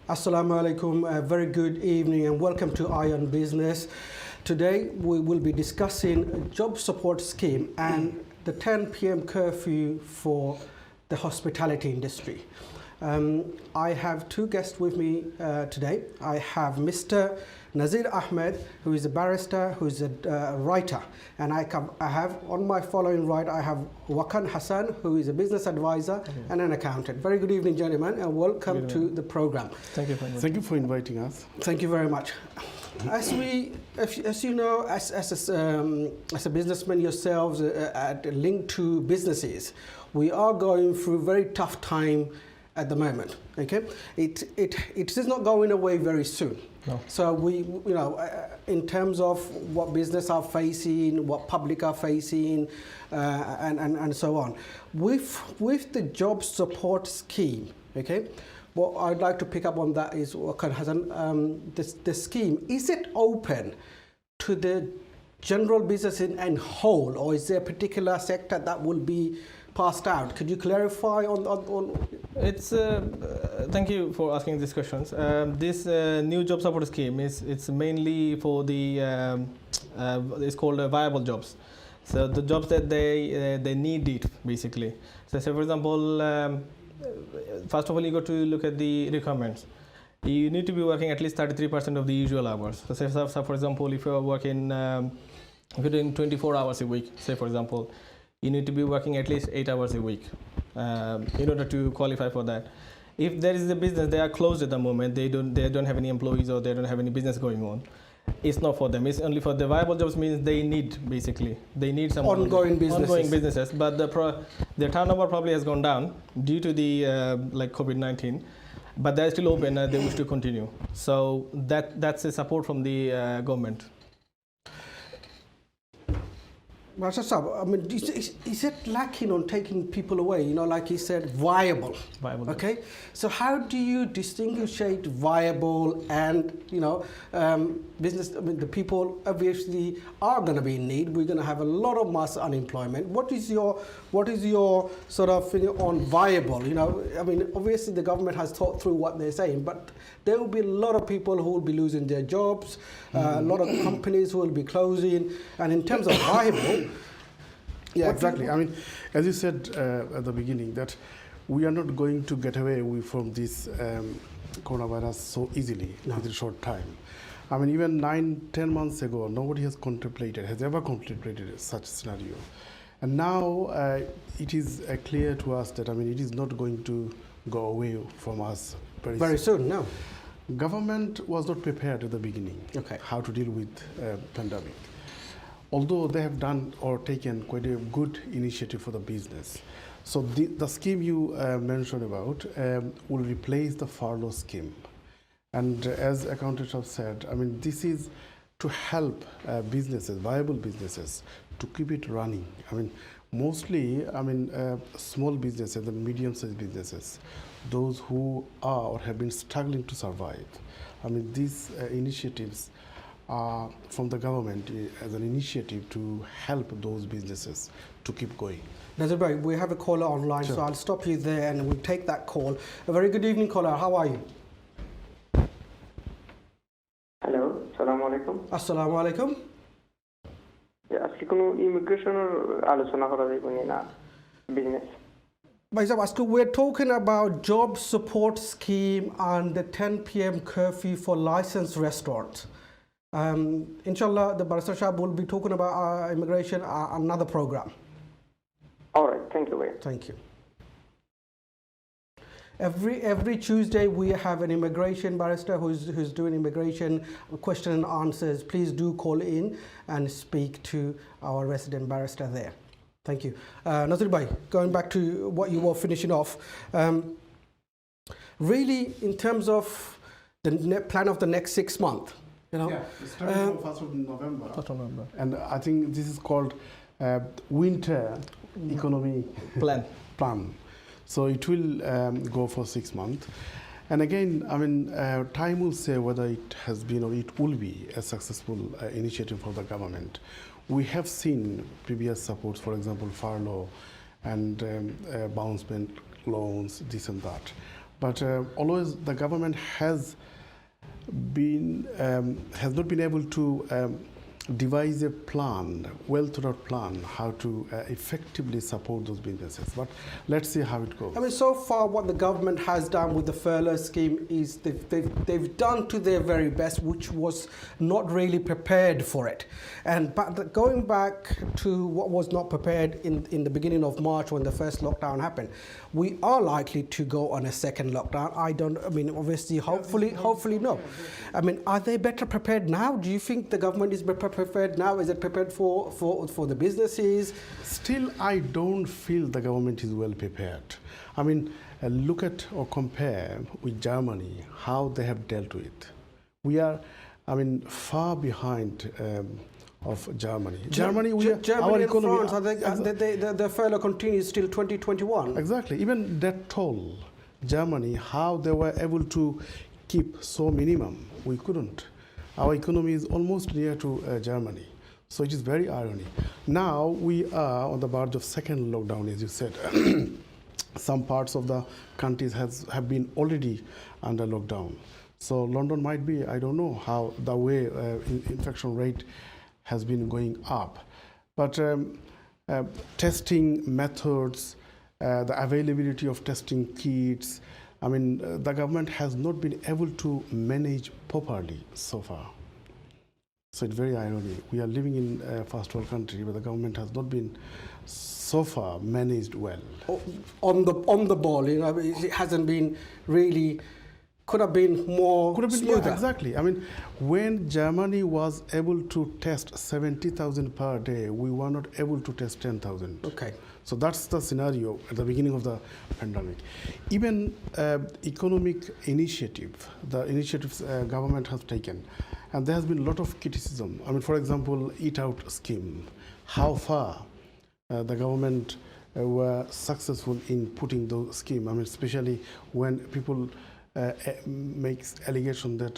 Assalamu alaikum, a very good evening and welcome to iON Business. Today we will be discussing a job support scheme and the 10 p.m. curfew for the hospitality industry. I have two guests with me today. I have Mr. Nazir Ahmed, who is a barrister, who is a writer, and I have on my following right, I have Wakan Hassan, who is a business advisor and an accountant. Very good evening, gentlemen, and welcome to the program. Thank you for inviting us. Thank you very much. As you know, as a businessman yourselves, linked to businesses, we are going through a very tough time at the moment. Okay, it is not going away very soon. No. So in terms of what business are facing, what public are facing, and so on, with the job support scheme, okay. What I'd like to pick up on that is, the scheme, is it open to the general business in whole, or is there a particular sector that will be passed out? Could you clarify on? It's thank you for asking these questions. This new job support scheme it's mainly for the it's called viable jobs. So the jobs that they need it basically. So say for example, first of all you got to look at the requirements. You need to be working at least 33% of the usual hours. So say for example, if you are working, if you're doing 24 hours a week, say for example, you need to be working at least 8 hours a week in order to qualify for that. If there is a business, they are closed at the moment, they don't have any employees or they don't have any business going on, it's not for them. It's only for the viable jobs, means they need some ongoing businesses. But the turnover probably has gone down due to the like COVID-19, but they're still open and they wish to continue. So that's a support from the government. I mean, is it lacking on taking people away? You know, like you said, viable. Okay. So how do you distinguish viable and business? I mean, the people obviously are going to be in need. We're going to have a lot of mass unemployment. What is your sort of feeling on viable? You know, I mean, obviously the government has thought through what they're saying, but there will be a lot of people who will be losing their jobs, a lot of companies who will be closing, and in terms of viable. Yeah, exactly. I mean, as you said at the beginning, that we are not going to get away from this coronavirus so easily within a short time. I mean, even 9-10 months ago, nobody has ever contemplated such scenario. And now it is clear to us that, I mean, it is not going to go away from us very soon. No. Government was not prepared at the beginning how to deal with pandemic. Although they have done or taken quite a good initiative for the business. So the scheme you mentioned about will replace the furlough scheme. And as accountants have said, I mean, this is to help businesses, viable businesses, to keep it running. I mean, mostly, I mean, small businesses and medium-sized businesses, those who are or have been struggling to survive. I mean, these initiatives from the government as an initiative to help those businesses to keep going. Nazir bhai, we have a caller online, sure. So I'll stop you there and we'll take that call. A very good evening, caller. How are you? Hello, Assalamu alaikum. Assalamu alaikum. আজকে কোনো ইমিগ্রেশনের আলোচনা করা যাবে না business Bhai Sahab, we're talking about job support scheme and the 10 p.m. curfew for licensed restaurants. Inshallah, the Barrister Shah will be talking about immigration, another program. All right, thank you. Thank you. Every Tuesday we have an immigration barrister who's doing immigration question and answers. Please do call in and speak to our resident barrister there. Thank you. Nazir bhai, going back to what you were finishing off, really in terms of the plan of the next 6 months, you know. Yeah, it's starting from 1st of November. And I think this is called winter economy plan. So it will go for 6 months. And again, I mean, time will say whether it has been or it will be a successful initiative for the government. We have seen previous supports, for example, furlough and bounce back loans, this and that. But always the government has not been able to devise a plan, well thought out plan, how to effectively support those businesses. But let's see how it goes. I mean, so far what the government has done with the furlough scheme is they've done to their very best, which was not really prepared for it. But going back to what was not prepared in the beginning of March when the first lockdown happened, we are likely to go on a second lockdown. Obviously, hopefully no. I mean, are they better prepared now? Do you think the government is prepared now? Is it prepared for the businesses? Still, I don't feel the government is well prepared. I mean, look at or compare with Germany, how they have dealt with it. We are, far behind of Germany. Germany our and economy, France, the furlough continues till 2021. Exactly. Even that toll, Germany, how they were able to keep so minimum, we couldn't. Our economy is almost near to Germany. So it is very ironic. Now we are on the verge of second lockdown, as you said. Some parts of the countries have been already under lockdown. So London might be, I don't know how the way infection rate has been going up. But testing methods, the availability of testing kits, the government has not been able to manage properly so far. So it's very ironic. We are living in a first world country, but the government has not been so far managed well. On the ball, it hasn't been really. Could have been more smoother. Yeah, exactly. When Germany was able to test 70,000 per day, we were not able to test 10,000. Okay. So that's the scenario at the beginning of the pandemic. Even economic initiative, the initiatives government has taken, and there has been a lot of criticism. For example, Eat Out scheme, how far the government were successful in putting the scheme. Especially when people makes allegation that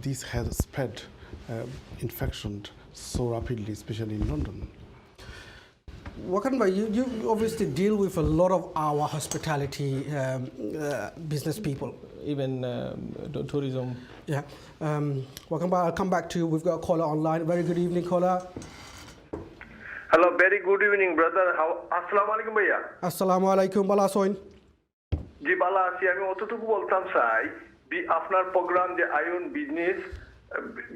this has spread infection so rapidly, especially in London. Wakan Bhai, you obviously deal with a lot of our hospitality business people. Even tourism. Yeah. Wakan Bhai, I'll come back to you. We've got a caller online. Very good evening, caller. Hello, very good evening, brother. Assalamu alaikum, bhaiya. Assalamu alaikum, bala soin. জি ভালো আছি আমি অতটুকু বলতাম চাই আপনার programme যে ion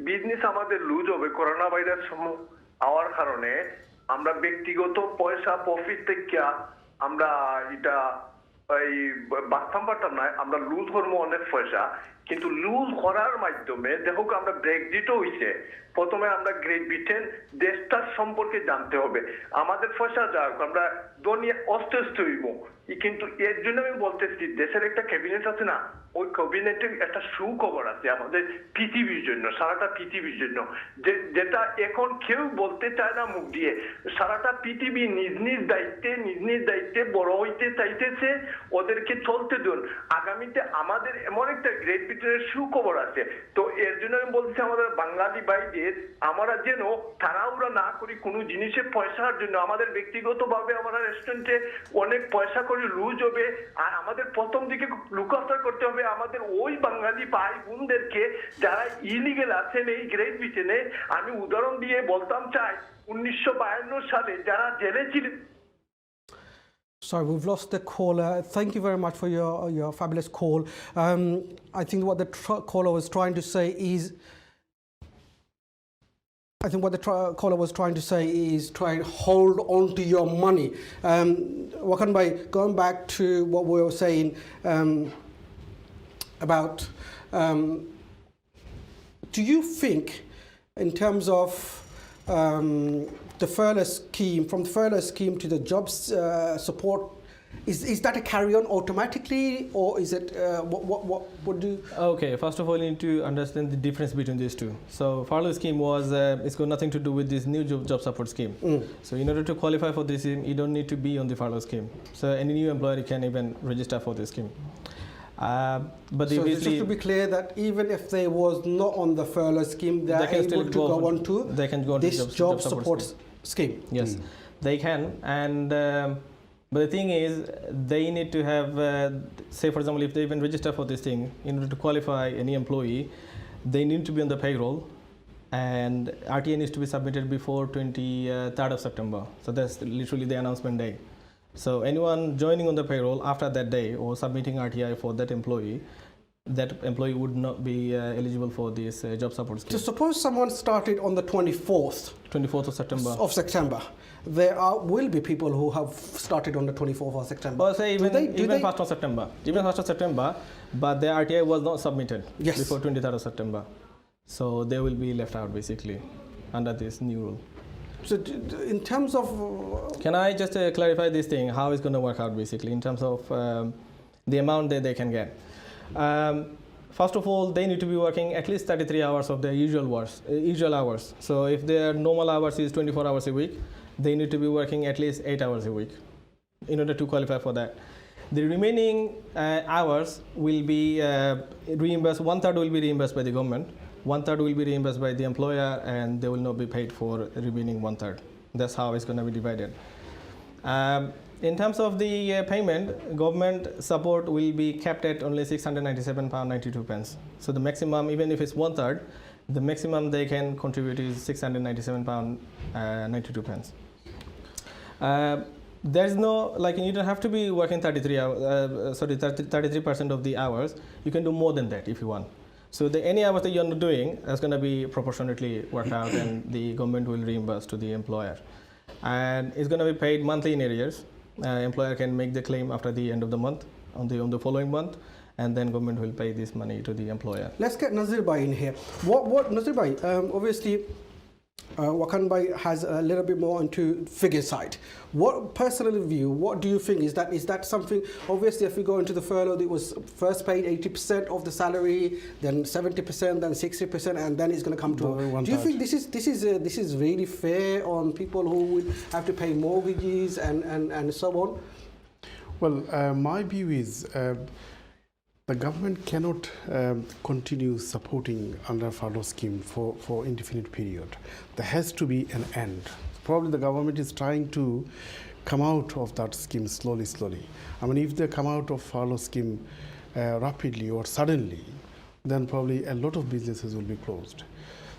business আমাদের loose হবে করোনা ভাইরাস হওয়ার কারণে আমরা ব্যক্তিগত পয়সা প্রফিট থেকে আমরা এটা এই বাস্তব পারতাম না আমরা লুজ করবো অনেক পয়সা কিন্তু লুজ করার মাধ্যমে দেখো আমরা ব্রেক্সিটও হইছে প্রথমে আমরা গ্রেট ব্রিটেন দেশটার সম্পর্কে জানতে হবে আমাদের পয়সা যাক আমরা দুনিয়া অস্তিত্ব হইব কিন্তু এর জন্য আমি বলতেছি দেশের একটা ক্যাবিনেট আছে না ওই ক্যাবিনেটে একটা সুখবর আছে আমাদের পৃথিবীর জন্য সারাটা পৃথিবীর জন্য যেটা এখন কেউ বলতে চায় না মুখ দিয়ে সারাটা পৃথিবী নিজ নিজ দায়িত্বে বড় হইতে চাইতেছে ওদেরকে চলতে দিন আগামীতে আমাদের এমন একটা গ্রেট ব্রিটেনের সুখবর আছে তো এর জন্য আমি বলছি আমাদের বাঙালি ভাইদের আমরা যেন তাড়াহুড়া না করি কোনো জিনিসে পয়সার জন্য আমাদের ব্যক্তিগতভাবে আমরা রেস্টুরেন্টে অনেক পয়সা করে লুজ হবে আর আমাদের প্রথম দিকে লুক আফটার করতে হবে আমাদের ওই বাঙালি ভাই বোনদেরকে যারা ইলিগেল আছেন এই গ্রেট ব্রিটেনে আমি উদাহরণ দিয়ে বলতাম চাই 1952 সালে যারা জেলে ছিলেন Sorry, we've lost the caller. Thank you very much for your fabulous call. I think what the caller was trying to say is try and hold on to your money. Wakan Bhai, going back to what we were saying about, do you think in terms of the furlough scheme, from the furlough scheme to the jobs support, is that a carry-on automatically, or is it what do? Okay, first of all, you need to understand the difference between these two. So, furlough scheme was it's got nothing to do with this new job support scheme. So, in order to qualify for this scheme, you don't need to be on the furlough scheme. So, any new employer can even register for this scheme. But so just to be clear that even if they was not on the furlough scheme, they are able to go on to this job support scheme. Yes, they can, and But the thing is, they need to have, say for example, if they even register for this thing, in order to qualify any employee, they need to be on the payroll, and RTA needs to be submitted before 23rd of September. So that's literally the announcement day. So anyone joining on the payroll after that day or submitting RTI for that employee would not be eligible for this job support scheme. So suppose someone started on the 24th. 24th of September. Of September. There will be people who have started on the 24th of September. Or say even 1st of September. Even 1st of September, but their RTI was not submitted before 23rd of September. So they will be left out basically under this new rule. So in terms of... Can I just clarify this thing, how it's going to work out basically in terms of the amount that they can get. First of all, they need to be working at least 33 hours of their usual hours. So if their normal hours is 24 hours a week, they need to be working at least 8 hours a week in order to qualify for that. The remaining hours will be reimbursed. 1/3 will be reimbursed by the government, 1/3 will be reimbursed by the employer, and they will not be paid for remaining 1/3. That's how it's going to be divided. In terms of the payment, government support will be kept at only £697.92. So the maximum, even if it's 1/3, the maximum they can contribute is £697.92. There's no, like, you don't have to be working 33% of the hours. You can do more than that if you want. So any hours that you're not doing is going to be proportionately worked out, and the government will reimburse to the employer. And it's going to be paid monthly in arrears. Employer can make the claim after the end of the month, on the following month, and then government will pay this money to the employer. Let's get Nazir Bhai in here. What Nazir Bhai, obviously, Wakan Bhai has a little bit more into figure side. What personal view, what do you think? Is that something, obviously if we go into the furlough, it was first paid 80% of the salary, then 70%, then 60%, and then it's going to come to... Do you think this is really fair on people who will have to pay mortgages and so on? Well, my view is the government cannot continue supporting under furlough scheme for indefinite period. There has to be an end. Probably the government is trying to come out of that scheme slowly. I mean, if they come out of furlough scheme rapidly or suddenly, then probably a lot of businesses will be closed.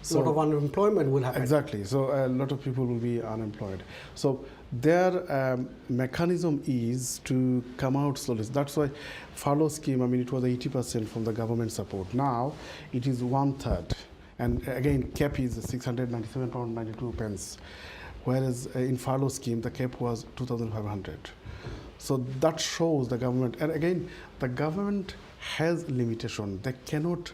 So, a lot of unemployment will happen. Exactly. So a lot of people will be unemployed. So their mechanism is to come out slowly. That's why furlough scheme, I mean, it was 80% from the government support. Now it is 1/3. And again, cap is £697.92. Whereas in furlough scheme, the cap was 2,500. So that shows the government, and again, the government has limitation. They cannot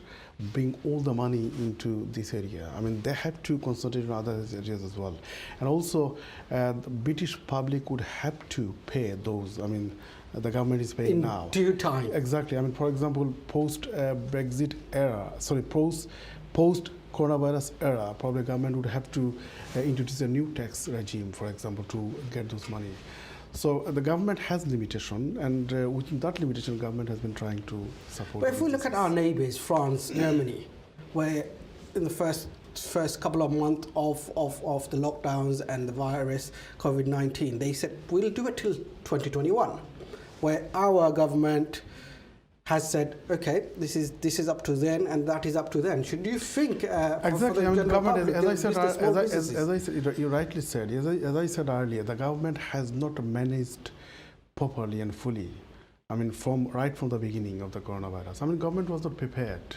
bring all the money into this area. I mean, they have to concentrate on other areas as well. And also, the British public would have to pay those. I mean, the government is paying now. In due time. Exactly. I mean, for example, post-Brexit era, post-coronavirus era, probably government would have to introduce a new tax regime, for example, to get those money. So the government has limitation, and within that limitation, government has been trying to support. But if we look at our neighbours, France, Germany, where in the first couple of months of the lockdowns and the virus, COVID-19, they said we'll do it till 2021, where our government has said, okay, this is up to then, and that is up to then. Should you think exactly? I mean, government, as I said, you rightly said, as I said earlier, the government has not managed properly and fully. I mean, right from the beginning of the coronavirus. I mean, government was not prepared.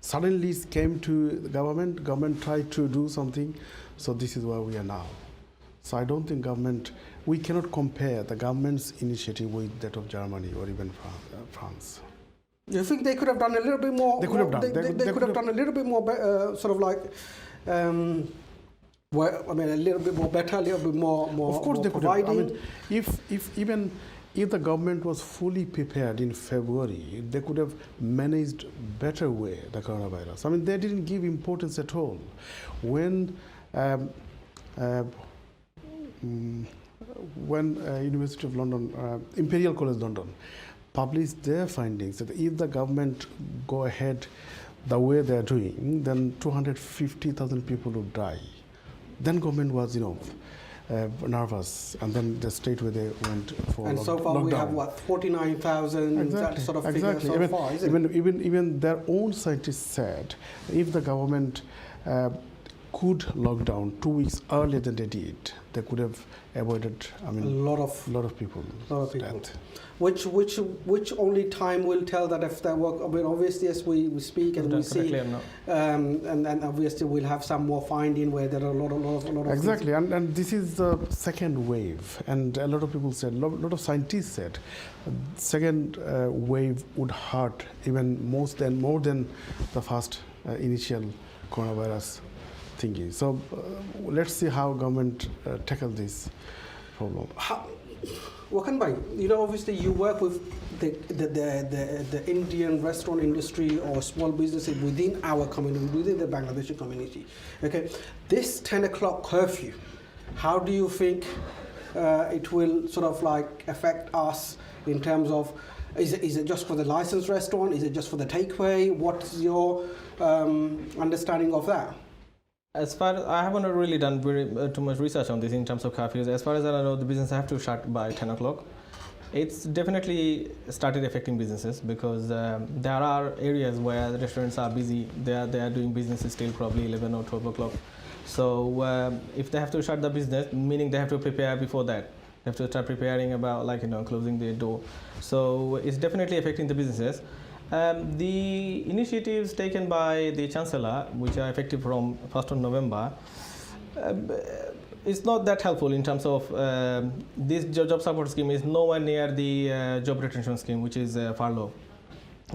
Suddenly it came to the government. Government tried to do something, so this is where we are now. So I don't think we cannot compare the government's initiative with that of Germany or even France. You think they could have done a little bit more? They could have done. They could have done a little bit more, sort of like, a little bit more better, a little bit more. Of course, they could have. I mean, if the government was fully prepared in February, they could have managed better way the coronavirus. I mean, they didn't give importance at all. When University of London, Imperial College London, published their findings that if the government go ahead the way they are doing, then 250,000 people would die. Then government was, nervous, and then the state where they went for and so far lockdown. we have what 49,000 that sort of figure so even, far, isn't it? even their own scientists said if the government could lock down 2 weeks earlier than they did, they could have avoided, I mean, a lot of people. Death. Which only time will tell that if that work. I mean, obviously, as we speak and we see, and obviously we'll have some more finding where there are a lot of exactly, and this is the second wave, and a lot of people said, a lot of scientists said, second wave would hurt even more than the first initial coronavirus thingy. So let's see how government tackle this problem. Wakan bhai, obviously you work with the Indian restaurant industry or small businesses within our community, within the Bangladeshi community. Okay, this 10 o'clock curfew, how do you think it will sort of like affect us in terms of, is it just for the licensed restaurant? Is it just for the takeaway? What's your understanding of that? As far as I haven't really done too much research on this in terms of curfews. As far as I know, the business have to shut by 10 o'clock. It's definitely started affecting businesses because there are areas where the restaurants are busy. They are doing business still probably 11 or 12 o'clock. So if they have to shut the business, meaning they have to prepare before that. They have to start preparing about closing the door. So it's definitely affecting the businesses. The initiatives taken by the Chancellor, which are effective from 1st of November, is not that helpful in terms of this job support scheme is nowhere near the job retention scheme, which is furlough.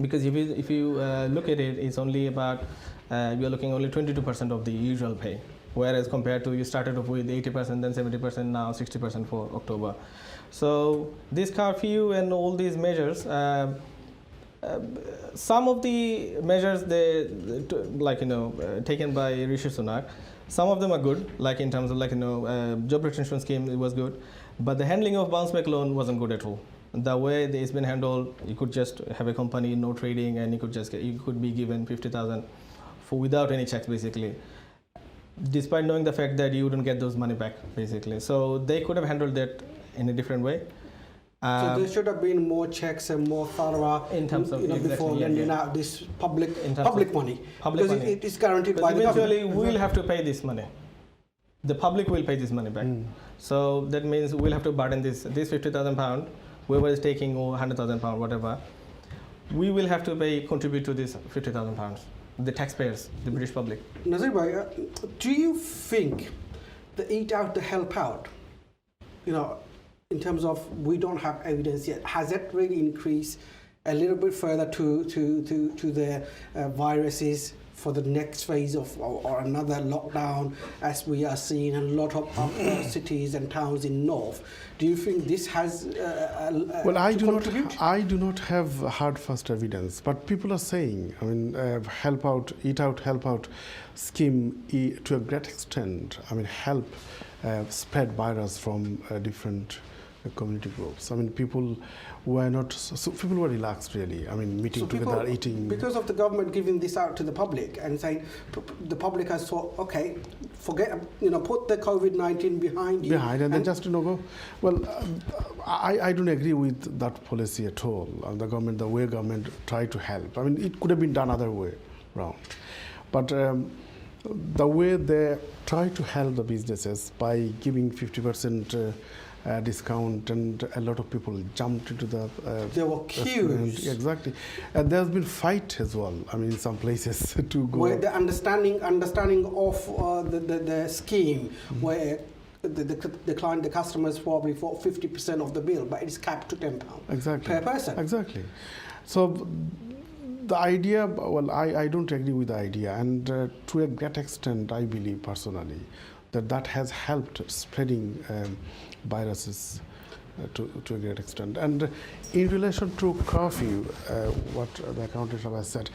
Because if you look at it, it's only about, you're looking only 22% of the usual pay. Whereas compared to you started off with 80%, then 70%, now 60% for October. So this curfew and all these measures, some of the measures taken by Rishi Sunak, some of them are good, like in terms of job retention scheme, it was good, but the handling of bounce back loan wasn't good at all. The way it's been handled, you could just have a company, no trading, and you could be given 50,000 without any checks basically, despite knowing the fact that you wouldn't get those money back basically. So they could have handled that in a different way. So there should have been more checks and more thorough in terms of before lending out this public money. Because money. it is guaranteed by the government. Eventually, we will have to pay this money. The public will pay this money back. So that means we'll have to burden this £50,000. Whoever is taking £100,000, whatever, we will have to contribute to this £50,000. The taxpayers, the British public. Nazir bhai, do you think the eat out, the help out, in terms of we don't have evidence yet, has that really increased a little bit further to the viruses for the next phase of or another lockdown, as we are seeing in a lot of cities and towns in North? Do you think this has well, I do not have hard fast evidence, but people are saying, I mean, eat out, help out scheme to a great extent, I mean, help spread virus from different community groups. I mean, people were relaxed really. I mean, meeting together, eating. Because of the government giving this out to the public and saying the public has thought, okay, forget, put the COVID-19 behind you. And then just go. Well, I don't agree with that policy at all. The way government tried to help. I mean, it could have been done other way around. But the way they try to help the businesses by giving 50% discount, and a lot of people jumped into the there were queues. Exactly, and there's been fight as well. I mean, in some places to go. Where the understanding of the scheme, where the customers probably for 50% of the bill, but it's capped to £10 per person. Exactly. So the idea, well, I don't agree with the idea, and to a great extent, I believe personally that has helped spreading viruses to a great extent. And in relation to curfew, what the accountant has said,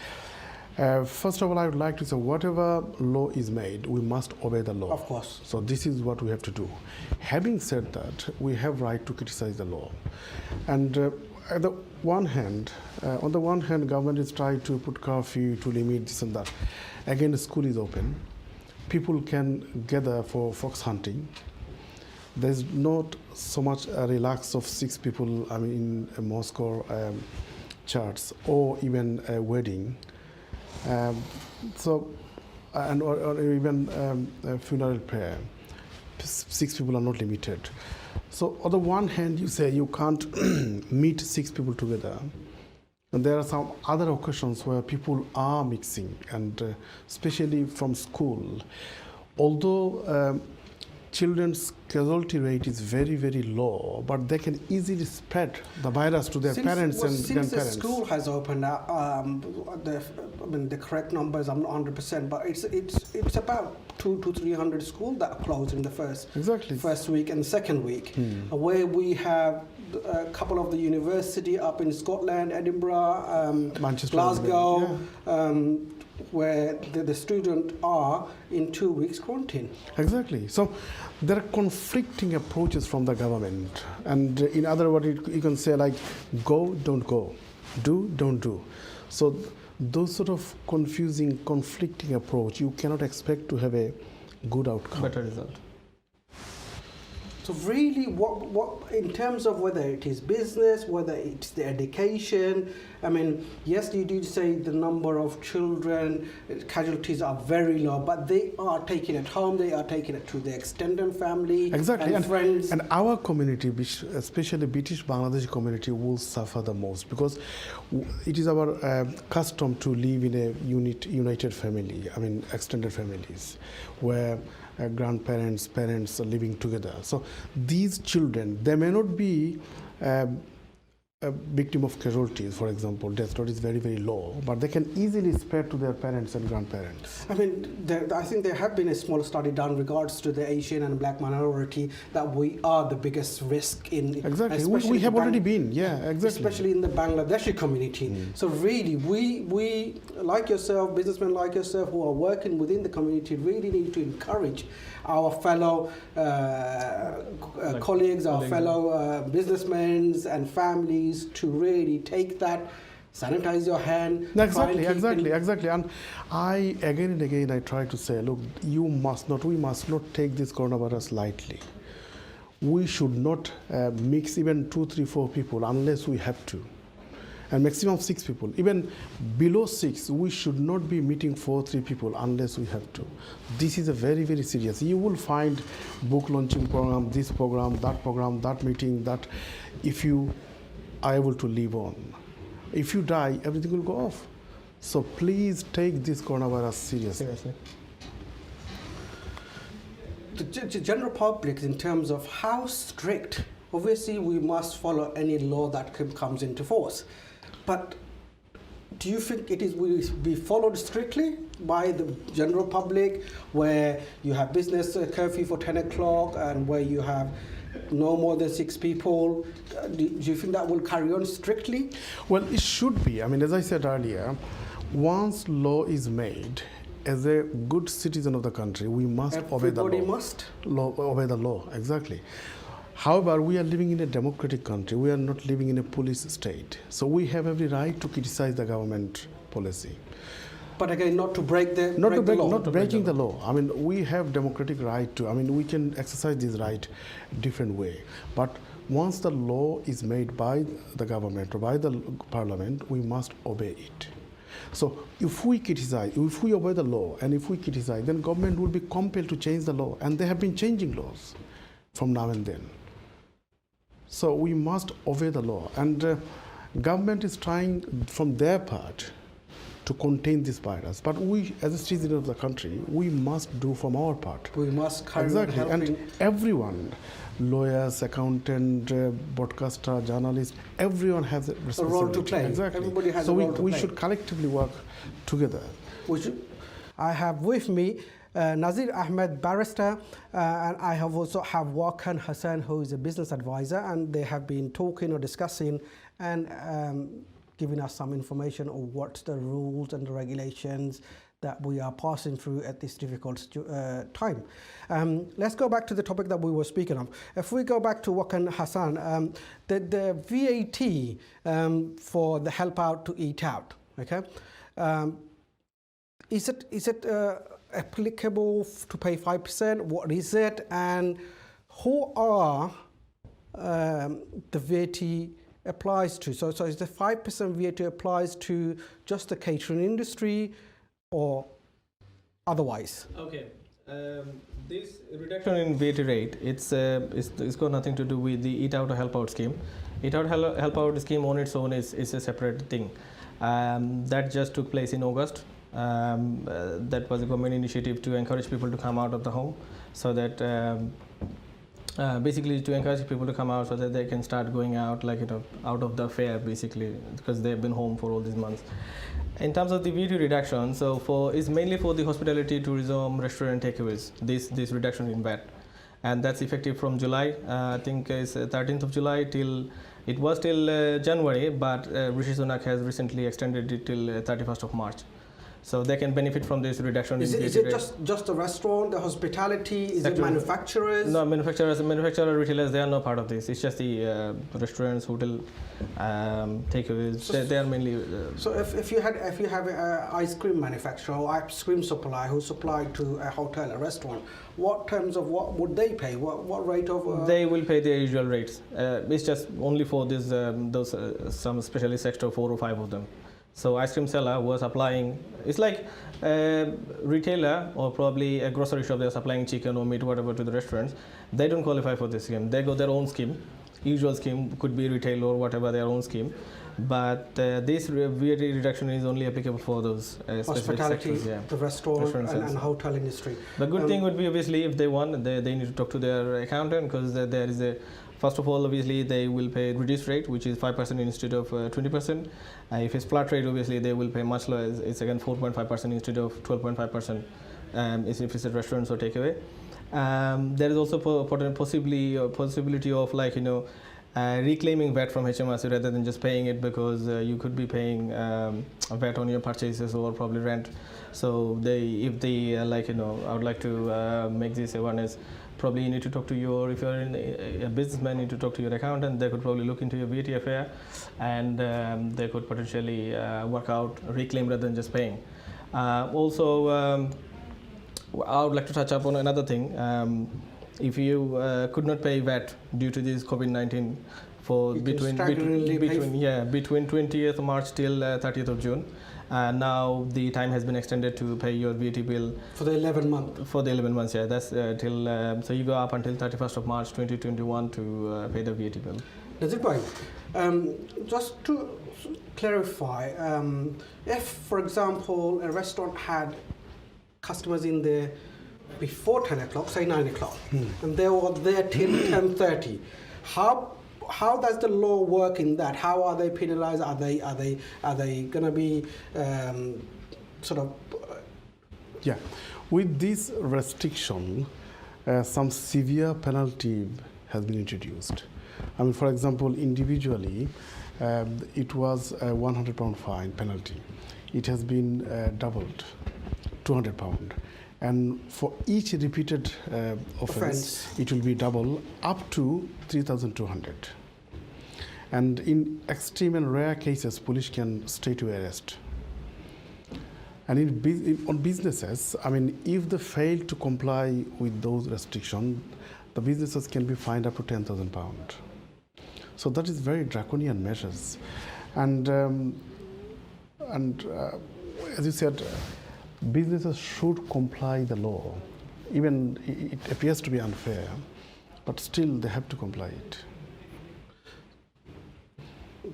first of all, I would like to say whatever law is made, we must obey the law. Of course. So this is what we have to do. Having said that, we have right to criticize the law. And on the one hand, government is trying to put curfew to limit this and that. Again, the school is open. People can gather for fox hunting. there's not so much a relax of 6 people, I mean, in a mosque or church, or even a wedding. Or even a funeral prayer. 6 people are not limited. So on the one hand, you say you can't meet 6 people together. And there are some other occasions where people are mixing, and especially from school. Although children's casualty rate is very, very low, but they can easily spread the virus to their parents and grandparents. Since the school has opened up, the correct numbers, I'm not 100%, but it's about 200 to 300 schools that are closed in the first week and second week, where we have a couple of the university up in Scotland, Edinburgh, Manchester, Glasgow, where the students are in 2 weeks quarantine. Exactly. So there are conflicting approaches from the government, and in other words, you can say like, go, don't go, do, don't do. So those sort of confusing, conflicting approach, you cannot expect to have a good outcome. Better result. So really, what in terms of whether it is business, whether it's the education, I mean, yes, you did say the number of children casualties are very low, but they are taking it home, they are taking it to the extended family and friends. And our community, especially British Bangladeshi community, will suffer the most, because it is our custom to live in a united family, I mean extended families, where grandparents, parents are living together. So these children, they may not be a victim of casualties, for example, death rate is very, very low, but they can easily spread to their parents and grandparents. I mean, I think there have been a small study done regards to the Asian and black minority, that we are the biggest risk in. Exactly, we have already been, yeah, exactly. Especially in the Bangladeshi community. So really, we like yourself, businessmen like yourself who are working within the community, really need to encourage our fellow colleagues, our fellow businessmen and families to really take that, sanitize your hand. Exactly. And I, again and again, I try to say, look, we must not take this coronavirus lightly. We should not mix even 2, 3, 4 people unless we have to. And maximum 6 people. Even below 6, we should not be meeting 4, 3 people unless we have to. This is a very, very serious. You will find book launching program, this program, that meeting, that if you are able to live on. If you die, everything will go off. So please take this coronavirus seriously. The general public, in terms of how strict, obviously we must follow any law that comes into force. But do you think will be followed strictly by the general public, where you have business curfew for 10 o'clock and where you have no more than 6 people? Do you think that will carry on strictly? Well, it should be. I mean, as I said earlier, once law is made, as a good citizen of the country, we must obey the law. Everybody must? Obey the law, exactly. However, we are living in a democratic country. We are not living in a police state. So we have every right to criticize the government policy. But again, not to break the law. Not breaking the law. I mean, we have democratic right to, I mean, we can exercise this right different way. But once the law is made by the government or by the parliament, we must obey it. So if we criticize, if we obey the law and if we criticize, then government will be compelled to change the law. And they have been changing laws from now and then. So we must obey the law. And government is trying from their part to contain this virus. But we, as a citizen of the country, we must do from our part. We must carry on helping. And everyone, lawyers, accountant, broadcaster, journalist, everyone has a responsibility. A role to play. Exactly. Everybody has a role to play. So we should collectively work together. I have with me Nazir Ahmed, barrister, and I have also have Wakan Hassan, who is a business advisor, and they have been talking or discussing and giving us some information on what's the rules and the regulations that we are passing through at this difficult time. Let's go back to the topic that we were speaking of. If we go back to Wakan Hassan, the VAT for the help out to eat out, okay? Is it applicable to pay 5%? What is it? And who are the VAT applies to? So is the 5% VAT applies to just the catering industry or otherwise? Okay. This reduction in VAT rate, it's got nothing to do with the Eat Out or Help Out scheme. Eat Out Help Out scheme on its own is a separate thing. That just took place in August. That was a government initiative to encourage people to come out of the home, so that basically to encourage people to come out so that they can start going out, like, you know, out of the fair, basically, because they've been home for all these months. In terms of the VAT reduction, so it's mainly for the hospitality, tourism, restaurant takeaways, this reduction in VAT, and that's effective from July. I think it's 13th of July till it was till January, but Rishi Sunak has recently extended it till 31st of March. So they can benefit from this reduction. Is it just the restaurant, the hospitality? Is it manufacturers? No, manufacturers, retailers, they are not part of this. It's just the restaurants, hotel, takeaways. So they are mainly. So if you have an ice cream manufacturer or ice cream supplier who supplied to a hotel, a restaurant, what terms of what would they pay? What rate of? They will pay their usual rates. It's just only for this those some specialist sector, 4 or 5 of them. So ice cream seller was applying, it's like a retailer or probably a grocery shop, they're supplying chicken or meat, whatever, to the restaurants. They don't qualify for this scheme. They got their own scheme. Usual scheme could be retail or whatever, their own scheme. But this VAT reduction is only applicable for those hospitality, sectors, yeah. the restaurant and hotel industry. The good thing would be, obviously, if they want, they need to talk to their accountant, because there is a, first of all, obviously, they will pay reduced rate, which is 5% instead of 20%. If it's flat rate, obviously, they will pay much lower. It's again 4.5% instead of 12.5%. If it's a restaurant or takeaway. There is also possibility of, like, you know, reclaiming VAT from HMRC rather than just paying it, because you could be paying VAT on your purchases or probably rent. So if they like, you know, I would like to make this awareness. Probably you need to talk to if you're a businessman, you need to talk to your accountant. They could probably look into your VAT affair, and they could potentially work out reclaim rather than just paying. Also, I would like to touch upon another thing. If you could not pay VAT due to this COVID-19 for between 20th of March till 30th of June, now the time has been extended to pay your VAT bill for the 11 months. For the 11 months, yeah. That's till so you go up until 31st of March 2021 to pay the VAT bill. That's it, right. Just to clarify, if, for example, a restaurant had customers in there before 10 o'clock, say 9 o'clock, and they were there till 10:30, how does the law work in that? How are they penalized? Are they going to be sort of? Yeah, with this restriction, some severe penalty has been introduced. I mean, for example, individually, it was a £100 fine penalty. It has been doubled, £200. And for each repeated offence, it will be double, up to 3,200. And in extreme and rare cases, police can straight away arrest. And on businesses, I mean, if they fail to comply with those restrictions, the businesses can be fined up to £10,000. So that is very draconian measures. And as you said, businesses should comply the law. Even it appears to be unfair, but still they have to comply it.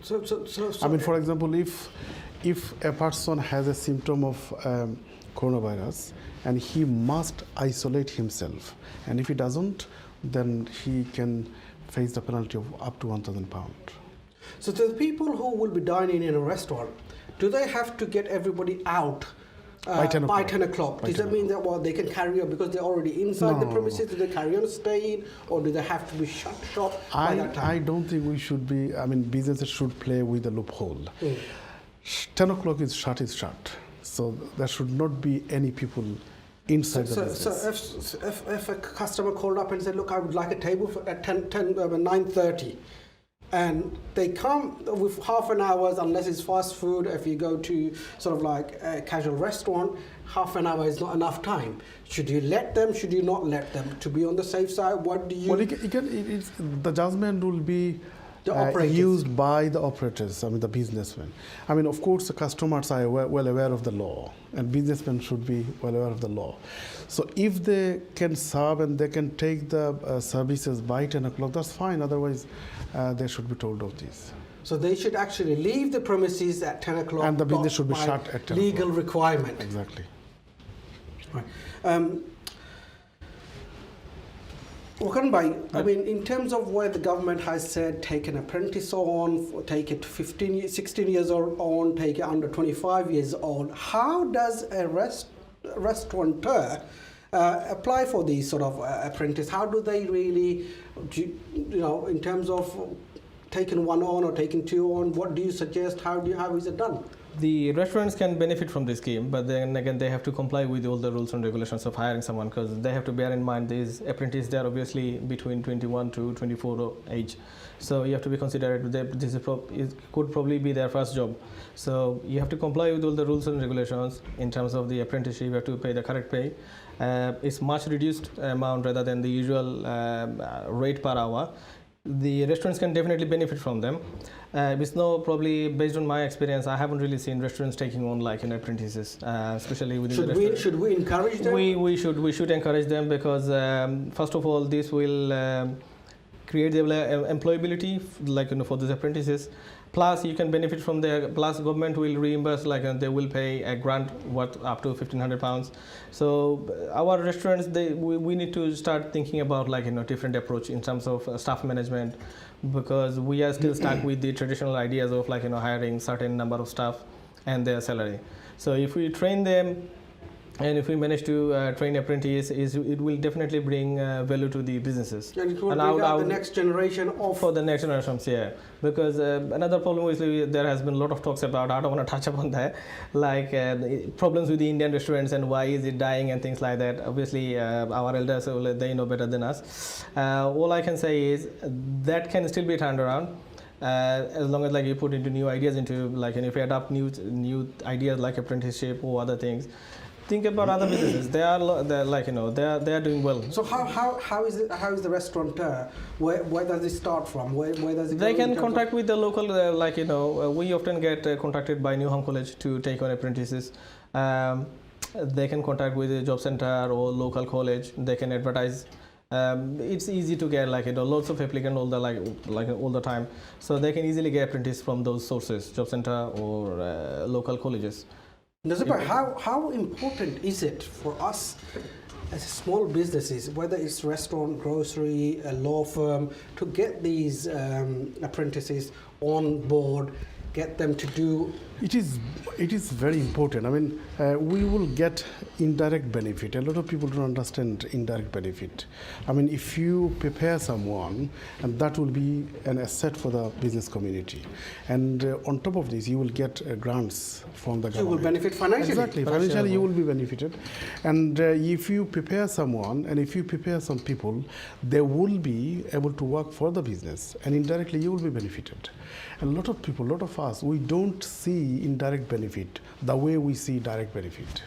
So I mean, for example, if a person has a symptom of coronavirus and he must isolate himself, and if he doesn't, then he can face the penalty of up to £1,000. So the people who will be dining in a restaurant, do they have to get everybody out by 10 o'clock? Does that mean that they can carry on because they're already inside the premises? Do they carry on staying, or do they have to be shut shop by that time? I don't think we should be. I mean, businesses should play with the loophole. 10 o'clock is shut. So there should not be any people inside the business. So if a customer called up and said, "Look, I would like a table at 9:30," and they come with half an hour, unless it's fast food. If you go to sort of like a casual restaurant, half an hour is not enough time. Should you let them? Should you not let them? To be on the safe side, what do you? Well, the judgment will be used by the operators, I mean the businessmen. I mean, of course, the customers are well aware of the law, and businessmen should be well aware of the law. So if they can serve and they can take the services by 10 o'clock, that's fine. Otherwise, they should be told of this. So they should actually leave the premises at 10 o'clock. And the business should be shut at 10 legal o'clock. requirement. Exactly. Right. Wakan Bhai, I mean, in terms of where the government has said take an apprentice on, take it 16 years old on, take it under 25 years old, how does a restaurateur apply for these sort of apprentice? How do they really, in terms of taking one on or taking two on, what do you suggest? How is it done? The restaurants can benefit from this scheme, but then again they have to comply with all the rules and regulations of hiring someone, because they have to bear in mind these apprentices, they are obviously between 21 to 24 age, so you have to be considerate that this could probably be their first job. So you have to comply with all the rules and regulations. In terms of the apprenticeship, you have to pay the correct pay. It's much reduced amount rather than the usual rate per hour. The restaurants can definitely benefit from them. It's probably based on my experience, I haven't really seen restaurants taking on apprentices, especially within the restaurant. Should we encourage them? We should encourage them, because first of all, this will create the employability for these apprentices. Plus, you can benefit from plus government will reimburse, they will pay a grant worth up to £1,500. So our restaurants, we need to start thinking about different approach in terms of staff management, because we are still stuck with the traditional ideas of hiring certain number of staff and their salary. So if we train them, and if we manage to train apprentices, it will definitely bring value to the businesses. And it will bring out the next generation of... For the next generations, yeah. Because another problem is there has been a lot of talks about, I don't want to touch upon that, problems with the Indian restaurants and why is it dying and things like that. Obviously, our elders, they know better than us. All I can say is that can still be turned around. As long as you put into new ideas into if you adopt new ideas like apprenticeship or other things. Think about other businesses. They are doing well. So how is the restaurateur? Where does it start from? Where does it? They can contact with the local. We often get contacted by New Home College to take on apprentices. They can contact with the job center or local college. They can advertise. It's easy to get lots of applicants all the time. So they can easily get apprentices from those sources, job center or local colleges. Nazir, how important is it for us as small businesses, whether it's restaurant, grocery, a law firm, to get these apprentices on board, get them to do? It is very important. I mean, we will get indirect benefit. A lot of people don't understand indirect benefit. I mean, if you prepare someone, and that will be an asset for the business community. And on top of this, you will get grants from the government. You will benefit financially. Exactly. Financially, you will be benefited. And if you prepare someone, and if you prepare some people, they will be able to work for the business. And indirectly, you will be benefited. And a lot of people, a lot of us, we don't see indirect benefit the way we see direct benefit.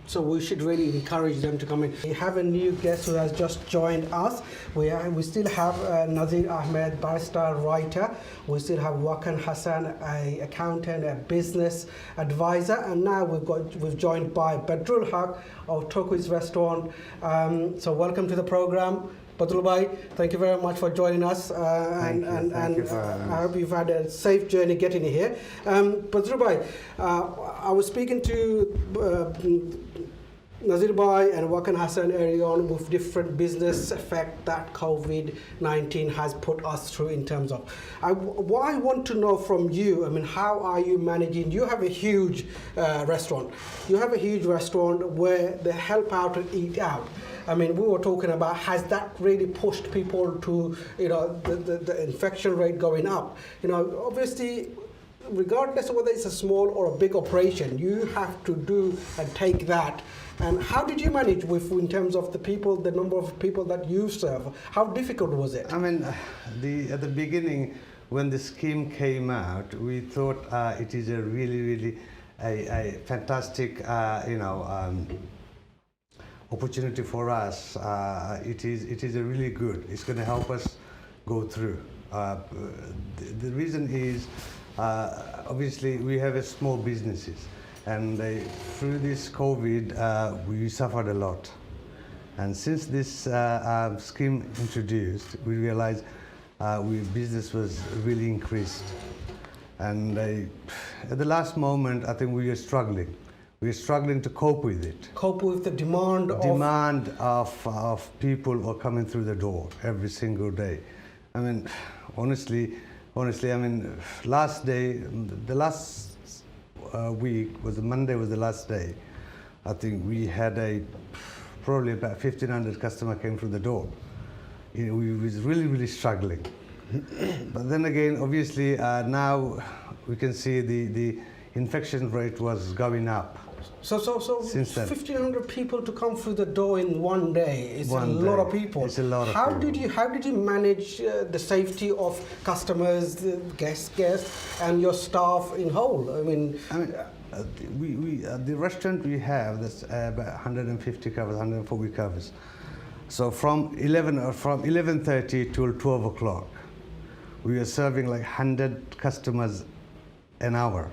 So we should really encourage them to come in. We have a new guest who has just joined us. We still have Nazir Ahmed, barrister, writer. We still have Wakan Hassan, an accountant, a business advisor, and now we've joined by Badrul Haq of Turkish Restaurant. So welcome to the program. Badrul Bhai, thank you very much for joining us, and I hope you've had a safe journey getting here. Badrul Bhai, I was speaking to Nazir Bhai and Wakan Hassan earlier on with different business effect that COVID-19 has put us through in terms of. What I want to know from you, I mean, how are you managing? You have a huge restaurant. You have a huge restaurant where they help out and eat out. I mean, we were talking about, has that really pushed people to, the infection rate going up? Obviously, regardless of whether it's a small or a big operation, you have to do and take that. And how did you manage in terms of the number of people that you serve? How difficult was it? I mean, at the beginning, when the scheme came out, we thought it is a really a fantastic, opportunity for us. It is a really good. It's going to help us go through. The reason is obviously we have a small businesses, and through this COVID we suffered a lot. And since this scheme introduced, we realized business was really increased. And at the last moment, I think we were struggling. We were struggling to cope with it. Cope with the demand of people who are coming through the door every single day. I mean, honestly, I mean, last day, the last week was Monday was the last day. I think we had probably about 1,500 customers came through the door. We was really struggling. But then again, obviously, now we can see the infection rate was going up. So since then. 1,500 people to come through the door in one day. It's a lot of people. It's a lot of people. How did you manage the safety of customers, guests, and your staff in whole? I mean, the restaurant we have, that's about 150 covers, 140 covers. So from 11:30 till 12 o'clock, we are serving like 100 customers an hour.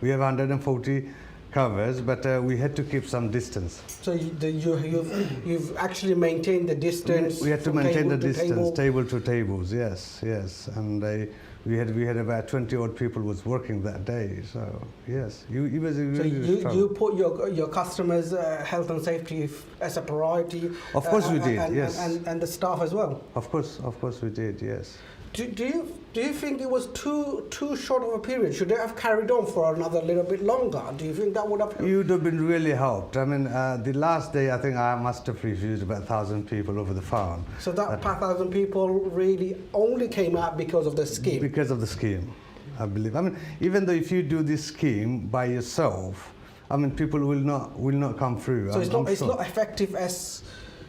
We have 140 covers, but we had to keep some distance. So you've actually maintained the distance. We had to maintain the distance, table to tables. Yes, and we had about 20 odd people was working that day. So yes, it was a really struggle. You put your customers' health and safety as a priority. Of course we did. Yes, and the staff as well. Of course we did. Yes. Do you think it was too short of a period? Should they have carried on for another little bit longer? Do you think that would have helped? It would have been really helped. I mean, the last day, I think I must have refused about 1,000 people over the phone. So that 1,000 people really only came out because of the scheme? Because of the scheme, I believe. I mean, even though if you do this scheme by yourself, I mean, people will not come through. So it's not effective as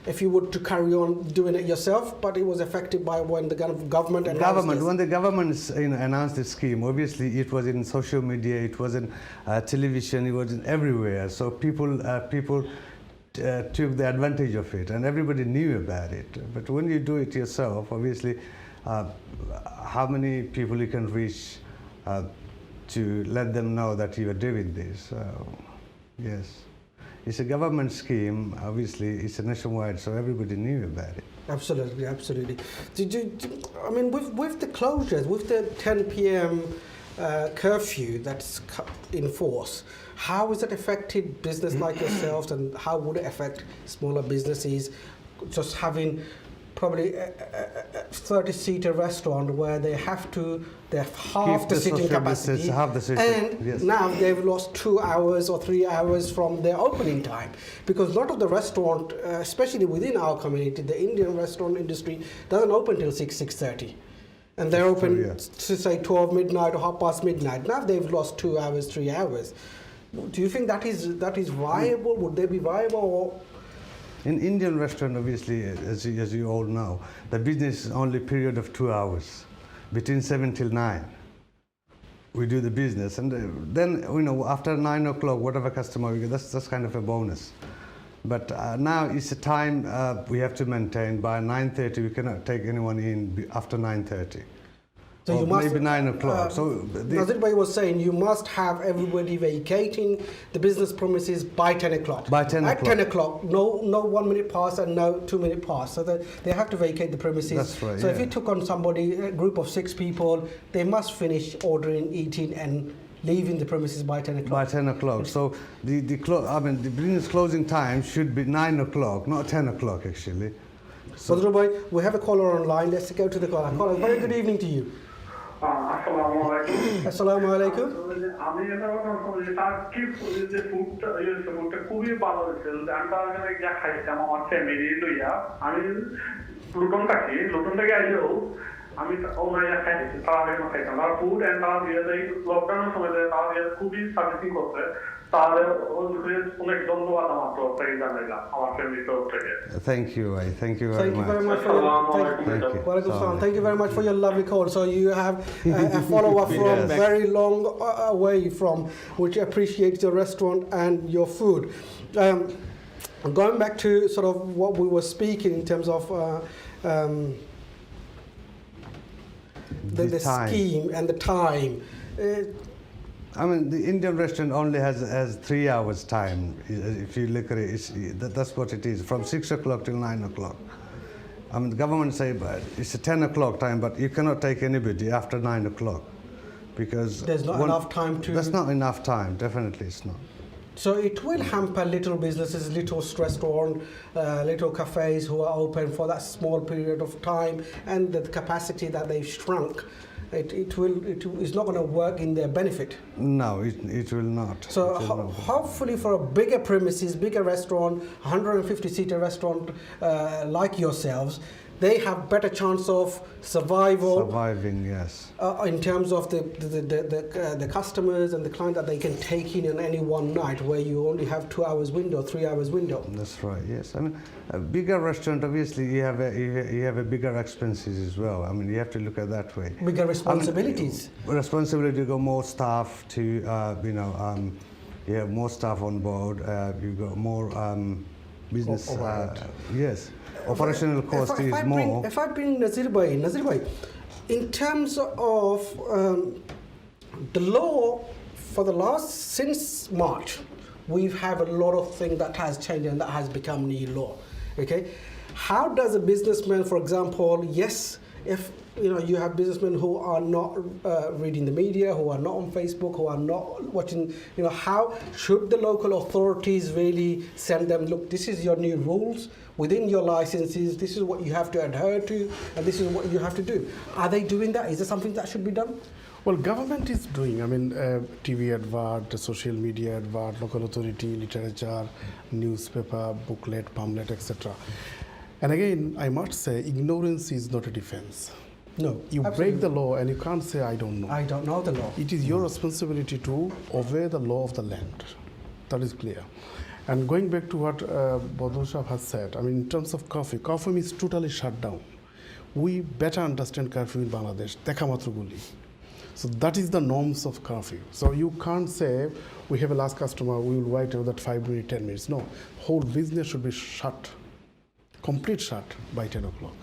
if you were to carry on doing it yourself, but it was effective by when the government announced this. When the government announced the scheme, obviously it was in social media, it was in television, it was in everywhere. So people took the advantage of it, and everybody knew about it. But when you do it yourself, obviously, how many people you can reach to let them know that you are doing this? Yes. It's a government scheme, obviously, it's a nationwide, so everybody knew about it. Absolutely. I mean, with the closures, with the 10 p.m. Curfew that's in force, how has it affected business like yourselves, and how would it affect smaller businesses just having probably a 30-seater restaurant where they have half the seating capacity, and now they've lost 2 hours or 3 hours from their opening time, because a lot of the restaurant, especially within our community, the Indian restaurant industry doesn't open till 6:30, and they're open to say 12 midnight or midnight. Now they've lost 2 hours, 3 hours. Do you think that is viable? Would they be viable? Or in Indian restaurant, obviously, as you all know, the business is only a period of 2 hours, between 7 till 9. We do the business, and then after 9 o'clock, whatever customer we get, that's kind of a bonus. But now it's a time we have to maintain. By 9:30, we cannot take anyone in after 9:30. So you must, maybe 9 o'clock. Nazir Bhai was saying you must have everybody vacating the business premises by 10 o'clock. By 10 o'clock. At 10 o'clock, no 1 minute pass and no 2 minute pass. So they have to vacate the premises. That's right. So if you took on somebody, a group of 6 people, they must finish ordering, eating, and leaving the premises by 10 o'clock. By 10 o'clock. So the business closing time should be 9 o'clock, not 10 o'clock actually. So Nazir Bhai, we have a caller online. Let's go to the caller. Caller, very good evening to you. Assalamu alaikum. আমি এটা তার কি যে ফুডটা ফুডটা খুবই ভালো হয়েছে। আমরা এখানে গিয়ে খাইতাম আমার ফ্যামিলি লইয়া। আমি লুটন থাকি, লুটন থেকে আইলেও আমি ওনারা খাইছি তারা খাইতাম তারা ফুড এন্ড তারা দিয়ে এই লকডাউনের সময় তারা দিয়ে খুবই সার্ভিসিং করছে তাহলে অনেক ধন্যবাদ আমার তরফ থেকে জানাইলাম আমার ফ্যামিলির তরফ থেকে Thank you very Thank you very much for your, Thank you. thank you very much for your lovely call. So you have a follower from Yes. very long away from, which appreciates your restaurant and your food. Going back to sort of what we were speaking in terms of the time. scheme and the time. I mean, the Indian restaurant only has 3 hours time. If you look at it, that's what it is, from 6 o'clock till 9 o'clock. I mean, the government say it's a 10 o'clock time, but you cannot take anybody after 9 o'clock because There's not enough time to. That's not enough time. Definitely, it's not. So it will hamper little businesses, little restaurants, little cafes who are open for that small period of time, and the capacity that they've shrunk. It's not going to work in their benefit. No, it will not. So It will not. hopefully for a bigger premises, bigger restaurant, 150-seater restaurant like yourselves, they have better chance of survival. Surviving, yes. In terms of the customers and the client that they can take in any one night, where you only have 2 hours window, 3 hours window. That's right. Yes. I mean, a bigger restaurant, obviously, you have a bigger expenses as well. I mean, you have to look at that way. Bigger responsibilities. Responsibility to go more staff to, you have more staff on board. You've got more business. Yes. Operational cost is more. If I bring Nazir Bhai, in terms of the law for the last, since March, we've had a lot of things that has changed and that has become new law. Okay, how does a businessman, for example, yes, if you have businessmen who are not reading the media, who are not on Facebook, who are not watching, how should the local authorities really send them, look, this is your new rules within your licenses, this is what you have to adhere to, and this is what you have to do. Are they doing that? Is there something that should be done? Well, government is doing, I mean, TV advert, social media advert, local authority, literature, newspaper, booklet, pamphlet, etc. And again, I must say, ignorance is not a defense. No. You absolutely. break the law and you can't say, I don't know. I don't know the law. It is your responsibility to obey the law of the land. That is clear. And going back to what Badusha has said, I mean, in terms of curfew is totally shut down. We better understand curfew in Bangladesh. Dekha matro guli. So that is the norms of curfew. So you can't say, we have a last customer, we will wait another 5 minutes, 10 minutes. No, whole business should be shut, complete shut by 10 o'clock.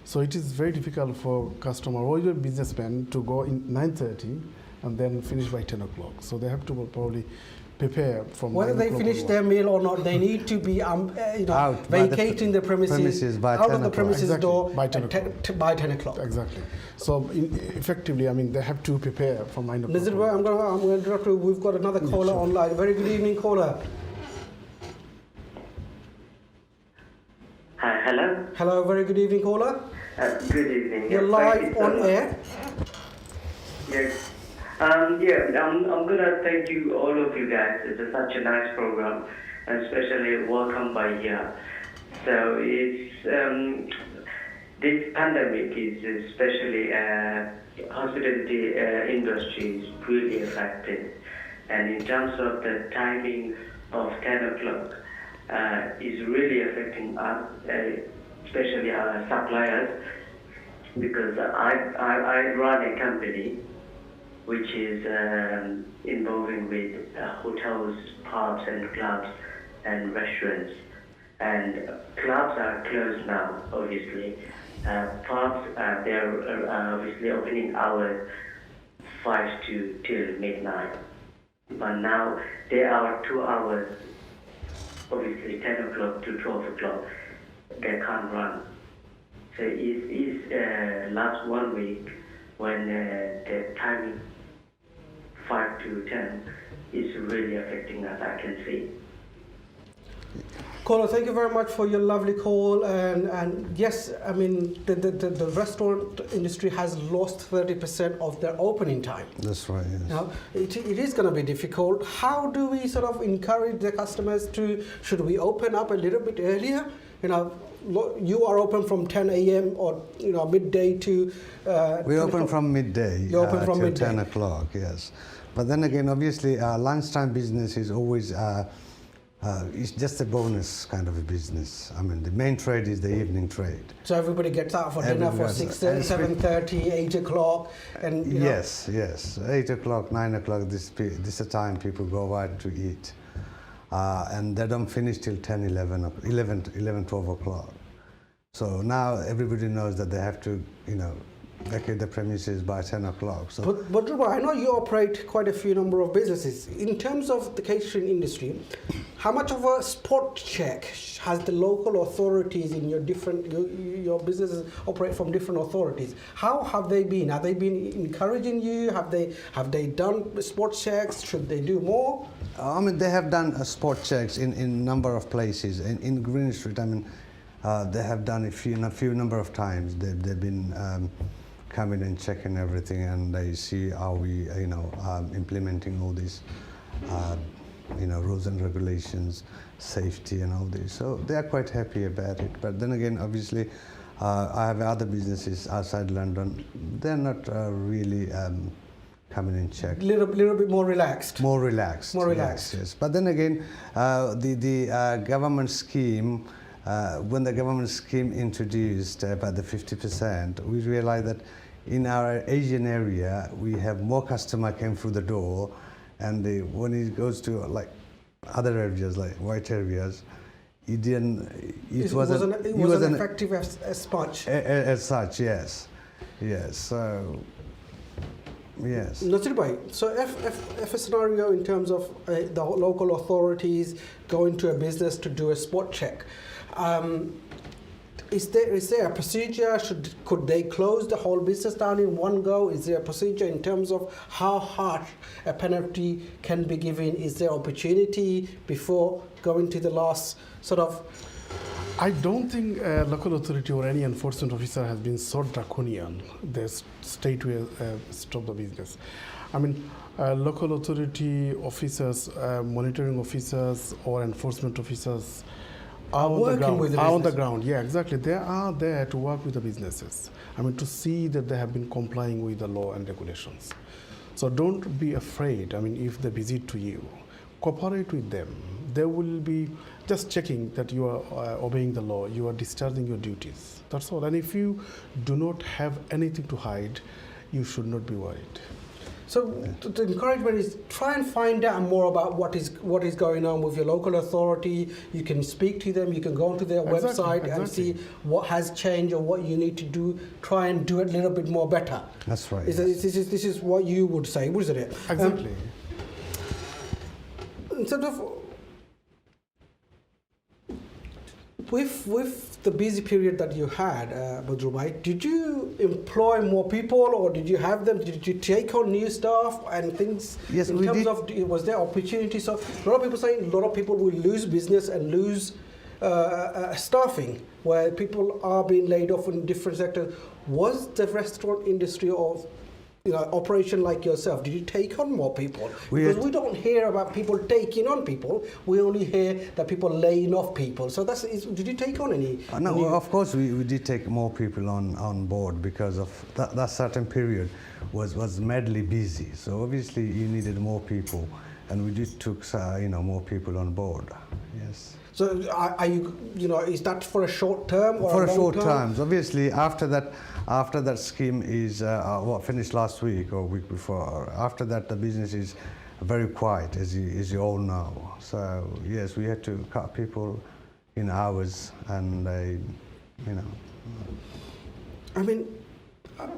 So it is very difficult for customer or even businessman to go in 9:30 and then finish by 10 o'clock. So they have to probably prepare from whether 9 they o'clock finish onward. their meal or not, they need to be Out by the vacating the premises by out 10 of the o'clock. premises Exactly, door by 10 by 10 o'clock. Exactly. So effectively, I mean, they have to prepare from 9 o'clock. Nazir Bhai, I'm going to interrupt you. We've got another caller online. Very good evening, caller. Hi, hello. Hello, very good evening, caller. Good evening. You're Yes, thank live you so on much. air. Yes. I'm gonna thank you, all of you guys. It's such a nice program, and especially welcome by here. So it's this pandemic is especially hospitality industry is really affected, and in terms of the timing of 10 o'clock is really affecting us, especially our suppliers, because I run a company which is involving with hotels, pubs and clubs and restaurants. And clubs are closed now, obviously. Pubs, they're obviously opening hours 5 till midnight. But now there are 2 hours, obviously 10 o'clock to 12 o'clock, they can't run. So it's last 1 week when the timing 5 to 10 is really affecting us, I can see. Caller, thank you very much for your lovely call. And yes, I mean, the restaurant industry has lost 30% of their opening time. That's right, yes. Now, it is going to be difficult. How do we sort of encourage the customers to, should we open up a little bit earlier you know, you are open from 10 a.m. or, you know, midday to... We open from midday You open from till midday. 10 o'clock, yes. But then again, obviously, lunchtime business is always, it's just a bonus kind of a business. I mean, the main trade is the evening trade. So everybody gets out for dinner for 6:30, 7:30, 8 o'clock, and you know, Yes. 8 o'clock, 9 o'clock, this is the time people go out to eat. And they don't finish till 10, 11, 12 o'clock. So now everybody knows that they have to, you know, vacate the premises by 10 o'clock. So but Ruba, I know you operate quite a few number of businesses. In terms of the catering industry, how much of a spot check has the local authorities in your different, your businesses operate from different authorities? How have they been? Have they been encouraging you? Have they done spot checks? Should they do more? I mean, they have done spot checks in number of places. In Green Street, I mean, they have done a few number of times. They've been coming and checking everything, and they see how we, you know, implementing all these, you know, rules and regulations, safety and all this. So they are quite happy about it. But then again, obviously, I have other businesses outside London. They're not really coming and check. Little bit more relaxed. More relaxed. More relaxed. Yes. But then again, the government scheme. When the government scheme introduced about the 50%, we realized that in our Asian area, we have more customer came through the door, and when it goes to like other areas, like white areas, it didn't. It wasn't effective as much. As such, yes. So. Yes. Nasir bhai, so if a scenario in terms of the local authorities go into a business to do a spot check, is there a procedure? Could they close the whole business down in one go? Is there a procedure in terms of how harsh a penalty can be given? Is there opportunity before going to the last sort of? I don't think a local authority or any enforcement officer has been so draconian. They stay to stop the business. I mean, local authority officers, monitoring officers, or enforcement officers are on the ground. Yeah, exactly. They are there to work with the businesses. I mean, to see that they have been complying with the law and regulations. So don't be afraid. I mean, if they visit to you, cooperate with them. They will be just checking that you are obeying the law, you are discharging your duties. That's all. And if you do not have anything to hide, you should not be worried. So the encouragement is try and find out more about what is going on with your local authority. You can speak to them. You can go onto their website and see what has changed or what you need to do. Try and do it a little bit more better. That's right. This is what you would say, isn't it? Exactly. Instead of with the busy period that you had, Badru, did you employ more people, or did you have them? Did you take on new staff and things? Yes, in terms of was there opportunity? So a lot of people saying a lot of people will lose business and lose staffing, where people are being laid off in different sectors. Was the restaurant industry of operation like yourself, did you take on more people? Because we don't hear about people taking on people. We only hear that people laying off people. So did you take on any? No, of course we did take more people on board because of that certain period was madly busy. So obviously you needed more people, and we did took more people on board. Yes. So are you is that for a short term or for a short long term? term? Obviously after that scheme is finished last week or week before, after that the business is very quiet, as you all know. So yes, we had to cut people in hours, and I mean,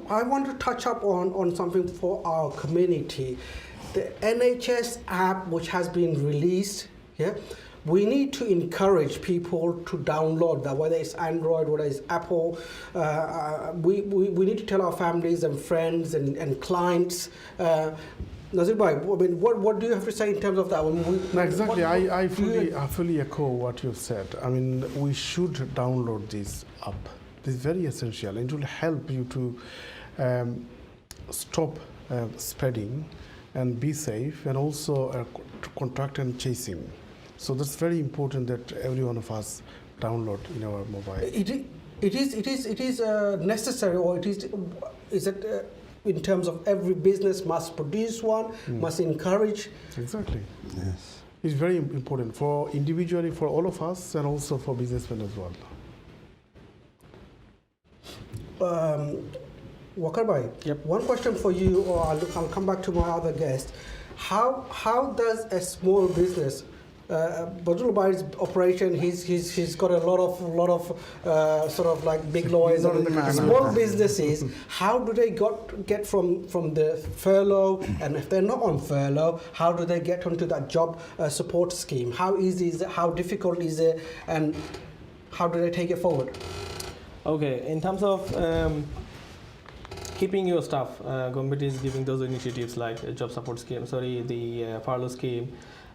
I want to touch up on something for our community. The NHS app, which has been released, we need to encourage people to download that, whether it's Android, whether it's Apple. We need to tell our families and friends and clients. Nazir bhai, I mean, what do you have to say in terms of that? Exactly, I fully echo what you've said. I mean, we should download this app. This is very essential, and it will help you to stop spreading and be safe, and also contact and chasing. So that's very important that every one of us download in our mobile. It is necessary, or is it in terms of every business must produce one, must encourage? Exactly. Yes. It's very important for individually, for all of us, and also for businessmen as well. Wakar bhai, one question for you, or I'll come back to my other guest. How does a small business, Badrul Bhai's operation, he's got a lot of sort of like big lawyers and small businesses. How do they get from the furlough, and if they're not on furlough, how do they get onto that job support scheme? How easy is it? How difficult is it? And how do they take it forward? Okay, in terms of keeping your staff, government is giving those initiatives like a job support scheme, the furlough scheme,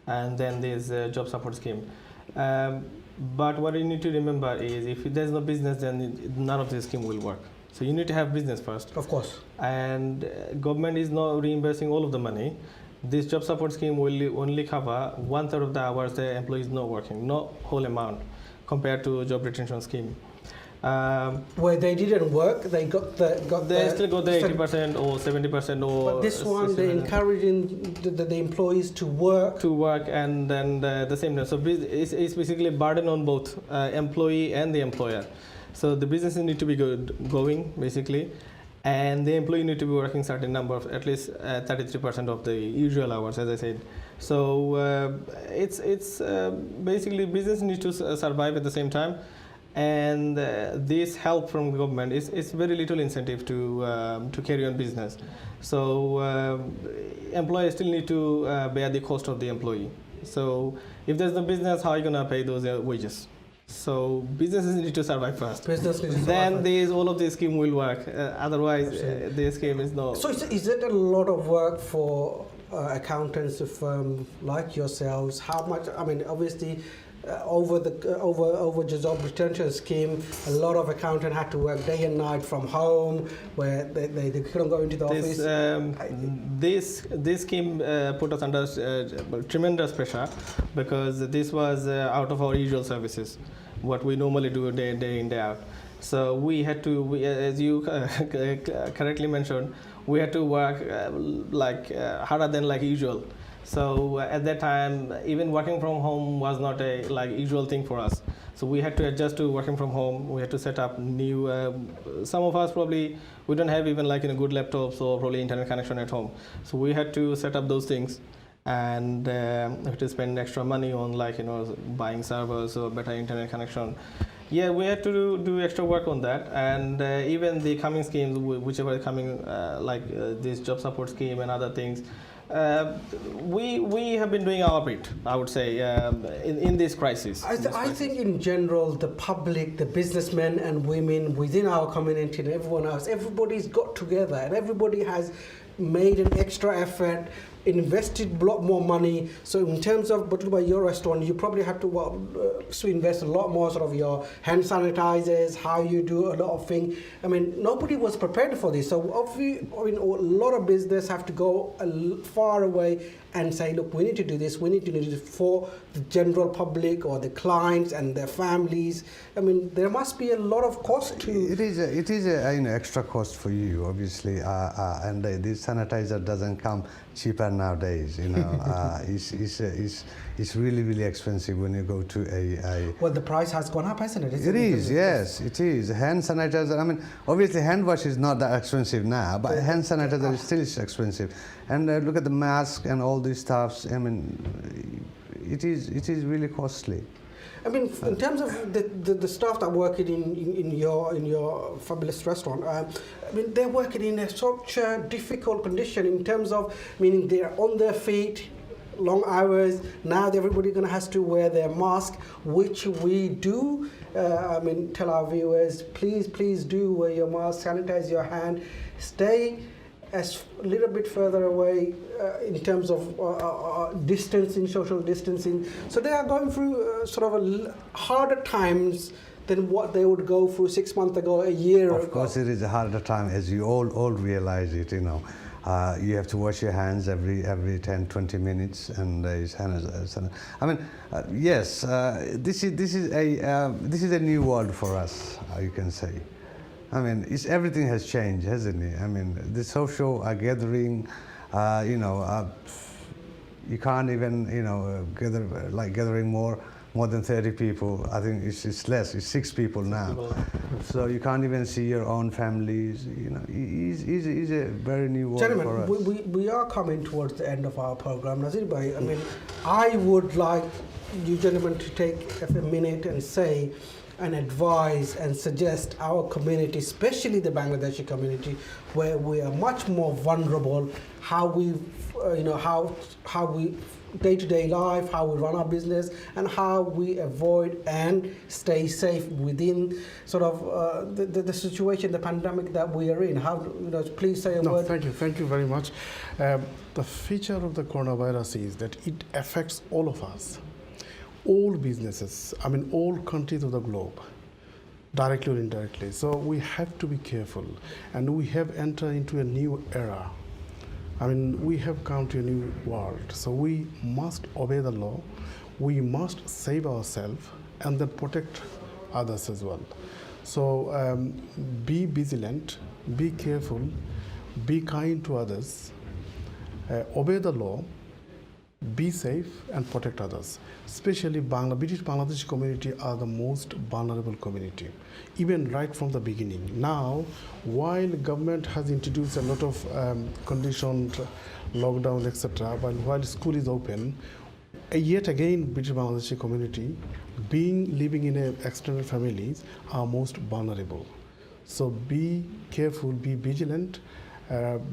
and then there's a job support scheme. But what you need to remember is if there's no business, then none of this scheme will work. So you need to have business first. Of course. And government is not reimbursing all of the money. This job support scheme will only cover 1/3 of the hours the employee is not working, not whole amount, compared to job retention scheme. Where they didn't work, they still got the 80% or 70% or. But this one, they're encouraging the employees to work. And then the same time. So it's basically a burden on both employee and the employer. So the businesses need to be going basically, and the employee need to be working certain number of at least 33% of the usual hours, as I said. So it's basically business needs to survive at the same time. And this help from government is very little incentive to carry on business. So employers still need to bear the cost of the employee. So if there's no business, how are you gonna pay those wages? So businesses need to survive first. Then all of this scheme will work. Otherwise, the scheme is not. So is it a lot of work for accountants, a firm like yourselves? How much? I mean, obviously. Over the job retention scheme, a lot of accountants had to work day and night from home, where they couldn't go into the office. This scheme put us under tremendous pressure because this was out of our usual services, what we normally do day in day out. So we had to, as you correctly mentioned, we had to work harder than like usual. So at that time, even working from home was not a usual thing for us. So we had to adjust to working from home. We had to set up new. Some of us probably we don't have even good laptops or probably internet connection at home. So we had to set up those things, and we had to spend extra money on buying servers or better internet connection. Yeah, we had to do extra work on that, and even the coming schemes, whichever are coming, this job support scheme and other things. We have been doing our bit, I would say, in this crisis. I think in general, the public, the businessmen and women within our community and everyone else, everybody's got together and everybody has made an extra effort, invested a lot more money. So in terms of your restaurant, you probably have to invest a lot more sort of your hand sanitizers, how you do a lot of things. I mean, nobody was prepared for this. So a lot of business have to go far away and say, look, we need to do this. We need to do this for the general public or the clients and their families. I mean, there must be a lot of cost to. It is a extra cost for you, obviously, and this sanitizer doesn't come cheaper nowadays. It's really expensive when you go to a. Well, the price has gone up, hasn't it? It is, yes, it is. Hand sanitizer. I mean, obviously, hand wash is not that expensive now, but hand sanitizer is still expensive. And look at the mask and all these stuffs. I mean, it is really costly. I mean, in terms of the staff that work in your fabulous restaurant, I mean, they're working in such a difficult condition in terms of, meaning they're on their feet, long hours. Now everybody has to wear their mask, which we do. I mean, tell our viewers, please do wear your mask, sanitize your hand, stay a little bit further away in terms of distancing, social distancing. So they are going through sort of harder times than what they would go through 6 months ago, a year ago. Of course, it is a harder time, as you all realize it. You have to wash your hands every 10-20 minutes, and I mean, yes, this is a new world for us, you can say. I mean, everything has changed, hasn't it? I mean, the social gathering, you can't even, gathering more than 30 people. I think it's less. It's 6 people now. So you can't even see your own families. It's a very new world for us. Gentlemen, we are coming towards the end of our program. Nazir bhai, I mean, I would like you gentlemen to take a minute and say and advise and suggest our community, especially the Bangladeshi community, where we are much more vulnerable, how we, how we day-to-day life, how we run our business, and how we avoid and stay safe within sort of the situation, the pandemic that we are in. How, please say a word. Thank you very much. The feature of the coronavirus is that it affects all of us. All businesses, I mean all countries of the globe, directly or indirectly. So we have to be careful, and we have entered into a new era. I mean, we have come to a new world. So we must obey the law, we must save ourselves, and then protect others as well. So be vigilant, be careful, be kind to others, obey the law, be safe, and protect others. Especially Bangladeshi community are the most vulnerable community, even right from the beginning. Now, while government has introduced a lot of conditioned lockdown, etc., but while school is open, yet again, British Bangladeshi community, living in extended families, are most vulnerable. So be careful, be vigilant,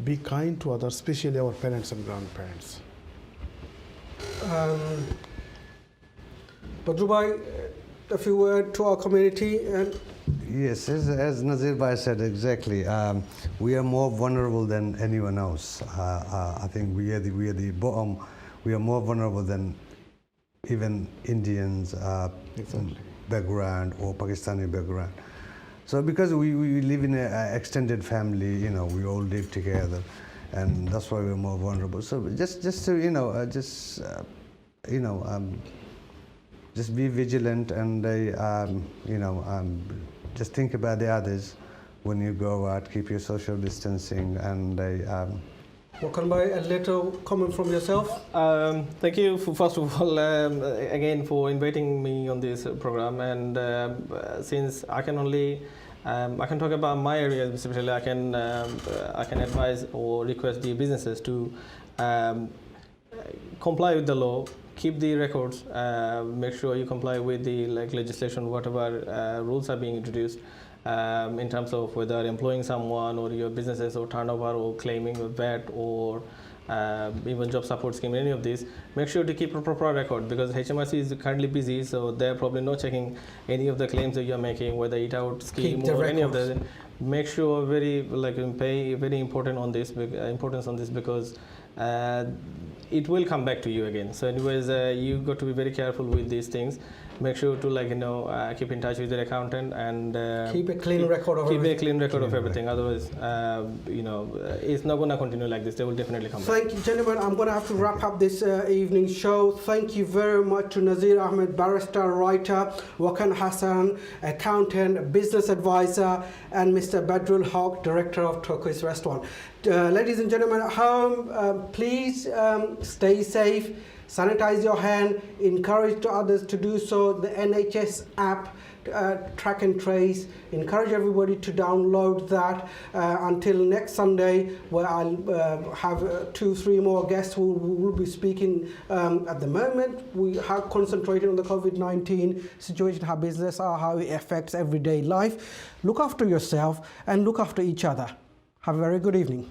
be kind to others, especially our parents and grandparents. Badru, a few words to our community. And yes, as Nazir Bhai said exactly, we are more vulnerable than anyone else. I think we are the bottom. We are more vulnerable than even Indians background or Pakistani background. So because we live in an extended family, we all live together, and that's why we're more vulnerable. So just to just be vigilant, and just think about the others when you go out. Keep your social distancing, and Wakan bhai, a little comment from yourself. Thank you, first of all, again for inviting me on this program. And since I can only I can talk about my area, especially I can advise or request the businesses to comply with the law, keep the records, make sure you comply with the legislation, whatever rules are being introduced in terms of whether employing someone or your businesses or turnover or claiming a VAT or even job support scheme, any of these. Make sure to keep a proper record, because HMRC is currently busy, so they're probably not checking any of the claims that you're making, whether eat out scheme or any of the. Make sure pay very important on this importance on this, because it will come back to you again. So anyways, you got to be very careful with these things. Make sure to keep in touch with your accountant and keep a clean record of everything. Keep a clean record of everything. Otherwise, it's not going to continue like this. They will definitely come back. Thank you, gentlemen. I'm going to have to wrap up this evening show. Thank you very much to Nazir Ahmed, barrister, writer, Wakan Hassan, accountant, business advisor, and Mr. Badrul Haq, director of Turkish Restaurant. Ladies and gentlemen at home, please stay safe. Sanitize your hand, encourage others to do so. The NHS app, track and trace, encourage everybody to download that. Until next Sunday, where I'll have 2-3 more guests who will be speaking. At the moment, we have concentrated on the COVID-19 situation, how business are, how it affects everyday life. Look after yourself and look after each other. Have a very good evening.